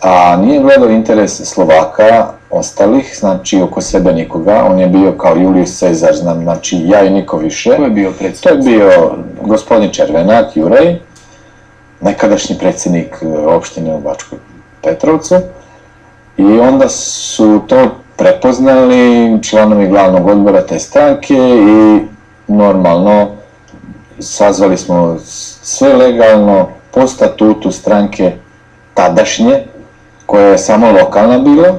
a nije gledao interes Slovaka, ostalih, znači oko sebe nikoga. On je bio kao Julius Cezar, znači ja i niko više. Ko je bio predsjednik? To je bio gospodin Červenak, Jurej, nekadašnji predsjednik opštine u Bačkoj Petrovcu. I onda su to prepoznali članovi glavnog odbora te stranke i normalno sazvali smo sve legalno po statutu stranke tadašnje, koja je samo lokalna bila,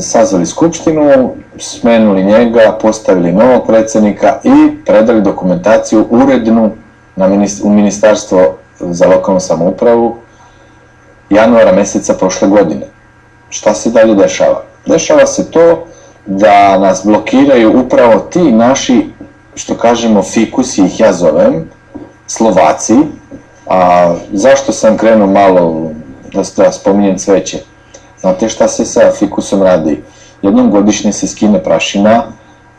sazvali skupštinu, smenuli njega, postavili novog predsjednika i predali dokumentaciju urednu u Ministarstvo za lokalnu samoupravu januara meseca prošle godine. Šta se dalje dešava? Dešava se to da nas blokiraju upravo ti naši, što kažemo, fikusi, ih ja zovem, Slovaci. A zašto sam krenuo malo da spominjem cveće? Znate šta se sa fikusom radi? Jednom godišnje se skine prašina,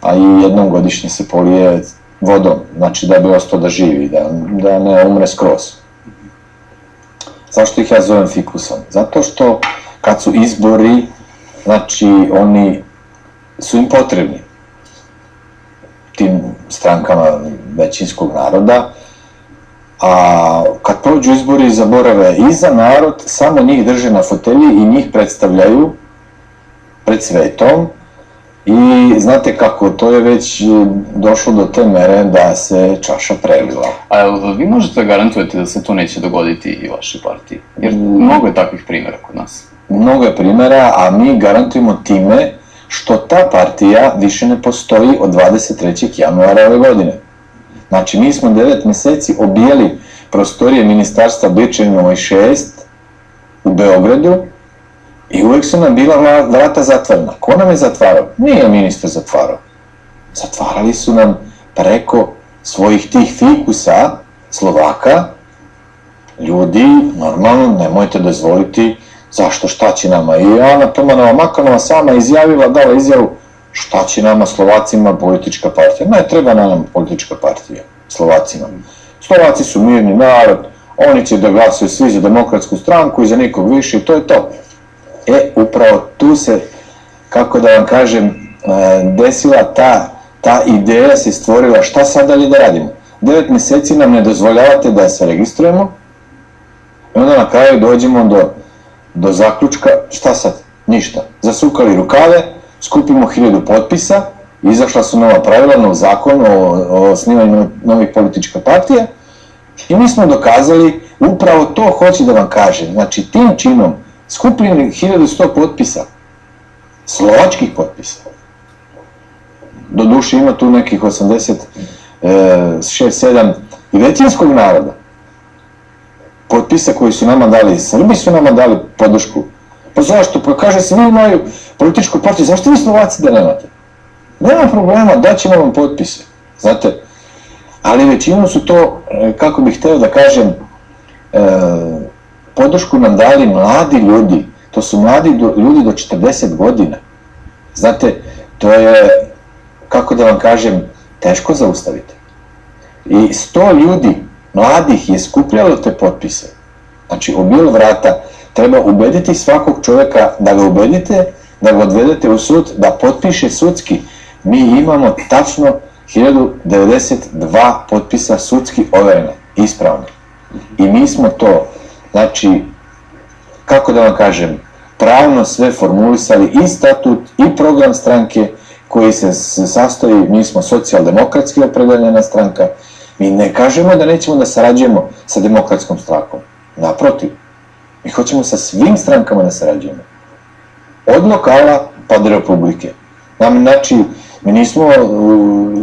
a i jednom godišnje se polije vodom, znači da bi ostao da živi, da ne umre skroz. Zašto ih ja zovem fikusom? Zato što kad su izbori, znači oni su im potrebni, tim strankama većinskog naroda, a kad prođu izbori zaborave i za narod, samo njih drže na fotelji i njih predstavljaju pred svetom. I znate kako, to je već došlo do te mere da se čaša prelila. A vi možete da garantujete da se to neće dogoditi i vašoj partiji? Jer mnogo je takvih primjera kod nas. Mnogo je primjera, a mi garantujemo time što ta partija više ne postoji od 23. januara ove godine. Znači, mi smo 9 meseci obijali prostorije ministarstva Bličevinova 6 u Beogradu i uvek su nam bila vrata zatvorena. Ko nam je zatvarao? Nije ministar zatvarao. Zatvarali su nam preko svojih tih fikusa, Slovaka, ljudi, normalno, nemojte dozvoliti, zašto, šta će nama? I Ana Tomanova Makanova sama izjavila, dala izjavu, šta će nama Slovacima politička partija? Ne treba nam politička partija, Slovacima. Slovaci su mirni narod, oni će da glasaju svi za demokratsku stranku i za nikog više i to je to. Upravo tu se, kako da vam kažem, desila ta ideja se stvorila, šta sad dalje da radimo? 9 meseci nam ne dozvoljavate da se registrujemo i onda na kraju dođemo do zaključka, šta sad? Ništa. Zasukali rukave, skupimo 1000 potpisa, izašla su nova pravila, nov zakon o osnivanju novih političkih partija i mi smo dokazali, upravo to hoću da vam kažem, znači tim činom skupljeni 1100 potpisa, slovačkih potpisa. Doduše ima tu nekih 86-7 i većinskog naroda. Potpisa koji su nama dali, Srbi su nama dali podršku. Pa zašto? Pa kaže se, vi imaju političku partiju, zašto vi Slovaci da nemate? Nema problema, daćemo vam potpise, znate. Ali većinom su to, kako bih hteo da kažem, podršku nam dali mladi ljudi. To su mladi ljudi do 40 godina. Znate, to je, kako da vam kažem, teško zaustaviti. I 100 ljudi, mladih, je skupljalo te potpise. Znači, obilo vrata, treba ubediti svakog čoveka da ga ubedite, da ga odvedete u sud, da potpiše sudski. Mi imamo tačno 1092 potpisa sudski overene, ispravne. I mi smo to, znači, kako da vam kažem, pravno sve formulisali, i statut, i program stranke, koji se sastoji, mi smo socijaldemokratski opredeljena stranka, mi ne kažemo da nećemo da sarađujemo sa demokratskom strankom. Naprotiv, mi hoćemo sa svim strankama da sarađujemo. Od lokala pa do republike. Znači, mi nismo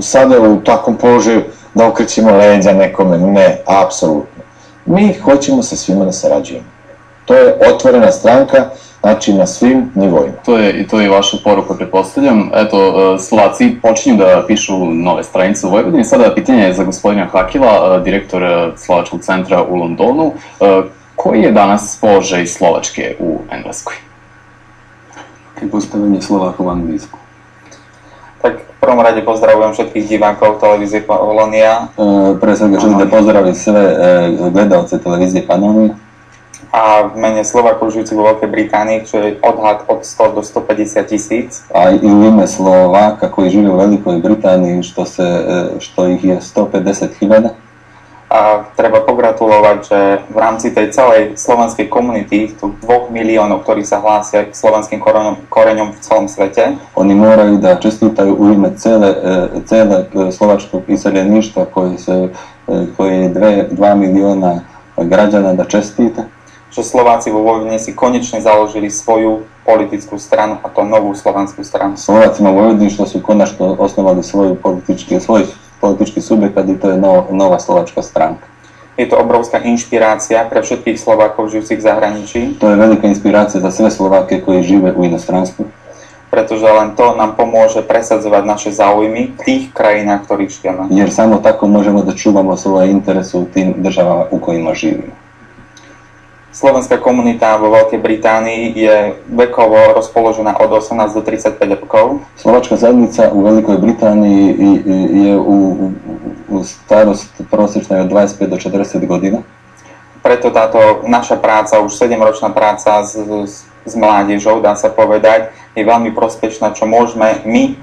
sada u takvom položaju da okrećemo leđa nekome, ne, apsolutno. Mi hoćemo sa svima da sarađujemo. To je otvorena stranka, znači na svim nivoima. To je i vaša poruka, pretpostavljam. Eto, Slovaci počinju da pišu nove stranice u Vojvodini. Sada pitanje je za gospodina Hakila, direktor Slovačkog centra u Londonu. Koji je danas položaj Slovačke u Engleskoj? Aké postavenie Slovákov v Anglicku? Tak v prvom rade pozdravujem všetkých divákov televízie Polonia. Pre svega želim da pozdravim sve gledalce televizije Panoni. A a v mene Slovákov žijúcich vo Veľkej Británii, čo je odhad od 100 do 150 tisíc. A i u ime Slovaka koji žive u Velikoj Britaniji, što ih je 150.000. A treba pogratulovať, že v rámci tej celej slovenskej komunity, tu 2 miliónov, ktorí sa hlásia k slovenským koreňom v celom svete. Oni moraju da čestitaju u ime cele slovačkog iseljeništva koje je 2 miliona građana da čestita. Že Slováci vo Vojvodine si konečne založili svoju politickú stranu, a to novú slovanskú stranu. Slovacima u Vojvodini što su konačno osnovali svoj politički subjekat i to je nova slovačka stranka. Je to obrovská inšpirácia pre všetkých Slovákov žijúcich v zahraničí. To je velika inspiracija za sve Slovake koji žive u inostranstvu. Pretože len to nám pomôže presadzovať naše záujmy v tých krajinách, ktorých žijeme. Jer samo tako možemo da čuvamo svoje interese u tim državama u kojima živimo. Slovenská komunita vo Veľkej Británii je vekovo rozpoložená od 18 do 35 rokov. Slovačka zajednica u Velikoj Britaniji je u starost prosječna od 25 do 40 godina. Preto táto naša práca, už 7-ročná práca s mládežou, dá sa povedať, je veľmi prospešná, čo môžeme my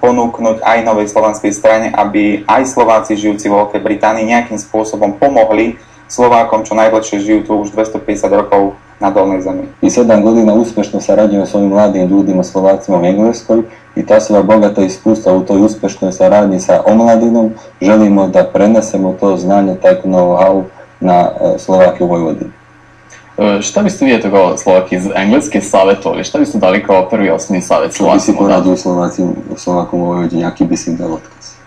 ponúknuť aj novej slovenskej strane, aby aj Slováci žijúci vo Veľkej Británii nejakým spôsobom pomohli Slovákom, čo najdlhšie žijú tu už 250 rokov na dolnej zemi. I 7 godina uspešno sarađujemo s ovim mladim ljudima, Slovacima u Engleskoj i ta sva bogata iskustva u toj uspešnoj saradnji sa omladinom želimo da prenesemo to znanje, taj know-how na Slovake u Vojvodini. Šta biste vi kao Slovak iz Engleske savjetovali? Šta biste dali kao prvi osnovni savjet Što bi si Slovacima? poradio Slovakom u Vojvodini, aký by si dal odkaz?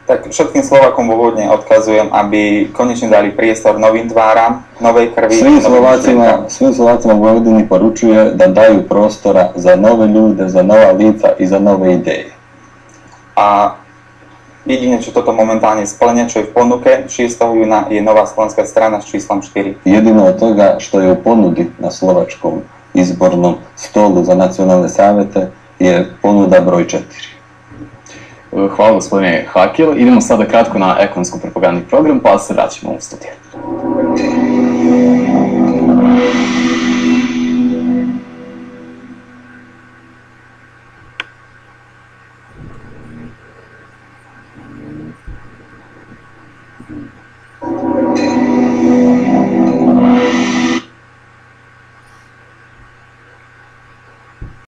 Tak všetkým Slovákom vo Vojvodine odkazujem, aby konečne dali priestor novým tváram, novej krvi. Svim Slovacima u Vojvodini poručuje da daju prostora za nove ljude, za nova lica i za nove ideje. A jedine, čo toto momentálne splňa, čo je v ponuke, 6. júna je nová slovenská strana s číslom 4. Jedino od toga što je u ponudi na slovačkom izbornom stolu za nacionalne savete je ponuda broj 4. Hvala gospodine Hakil. Idemo sada kratko na ekonomsko-propagandni program, pa se vraćamo u studiju.